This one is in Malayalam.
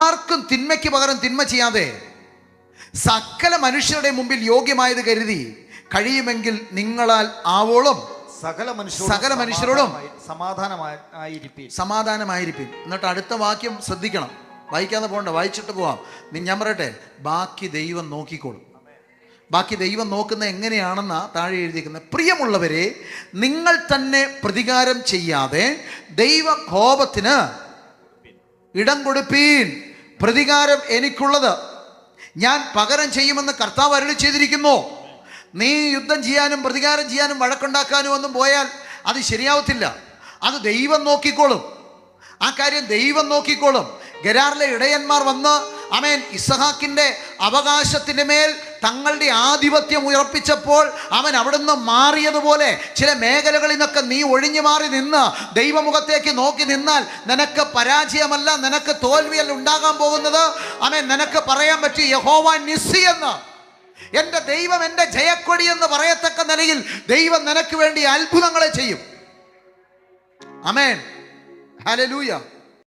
ആർക്കും തിന്മയ്ക്ക് പകരം തിന്മ ചെയ്യാതെ സകല മനുഷ്യരുടെ മുമ്പിൽ യോഗ്യമായത് കരുതി കഴിയുമെങ്കിൽ നിങ്ങളാൽ ആവോളം സകല മനുഷ്യരോടും സമാധാനമായിരിക്കും. എന്നിട്ട് അടുത്ത വാക്യം ശ്രദ്ധിക്കണം, വായിക്കാതെ പോകണ്ട, വായിച്ചിട്ട് പോവാം. ഞാൻ പറയട്ടെ, ബാക്കി ദൈവം നോക്കിക്കോളും. ബാക്കി ദൈവം നോക്കുന്ന എങ്ങനെയാണെന്നാ താഴെ എഴുതിയിരിക്കുന്നത്. പ്രിയമുള്ളവരെ, നിങ്ങൾ തന്നെ പ്രതികാരം ചെയ്യാതെ ദൈവ കോപത്തിന് ഇടം കൊടുപ്പീൻ. പ്രതികാരം എനിക്കുള്ളത്, ഞാൻ പകരം ചെയ്യുമെന്ന് കർത്താവ് അരുളി ചെയ്തിരിക്കുന്നു. നീ യുദ്ധം ചെയ്യാനും പ്രതികാരം ചെയ്യാനും വഴക്കുണ്ടാക്കാനും ഒന്നും പോയാൽ അത് ശരിയാവത്തില്ല. അത് ദൈവം നോക്കിക്കോളും. ആ കാര്യം ദൈവം നോക്കിക്കോളും. ഗെരാറിലെ ഇടയന്മാർ വന്ന് ഇസഹാക്കിൻ്റെ അവകാശത്തിൻ്റെ മേൽ തങ്ങളുടെ ആധിപത്യം ഉയർപ്പിച്ചപ്പോൾ അവൻ അവിടുന്ന് മാറിയതുപോലെ ചില മേഖലകളിൽ നിന്നൊക്കെ നീ ഒഴിഞ്ഞു മാറി നിന്ന് ദൈവമുഖത്തേക്ക് നോക്കി നിന്നാൽ നിനക്ക് പരാജയമല്ല, നിനക്ക് തോൽവിയല്ല ഉണ്ടാകാൻ പോകുന്നത്. നിനക്ക് പറയാൻ പറ്റും, യഹോവ നിസ്സി എന്ന്, എൻ്റെ ദൈവം എൻ്റെ ജയക്കൊടി എന്ന് പറയത്തക്ക നിലയിൽ ദൈവം നിനക്ക് വേണ്ടി അത്ഭുതങ്ങളെ ചെയ്യും. ആമേൻ, ഹല്ലേലൂയ.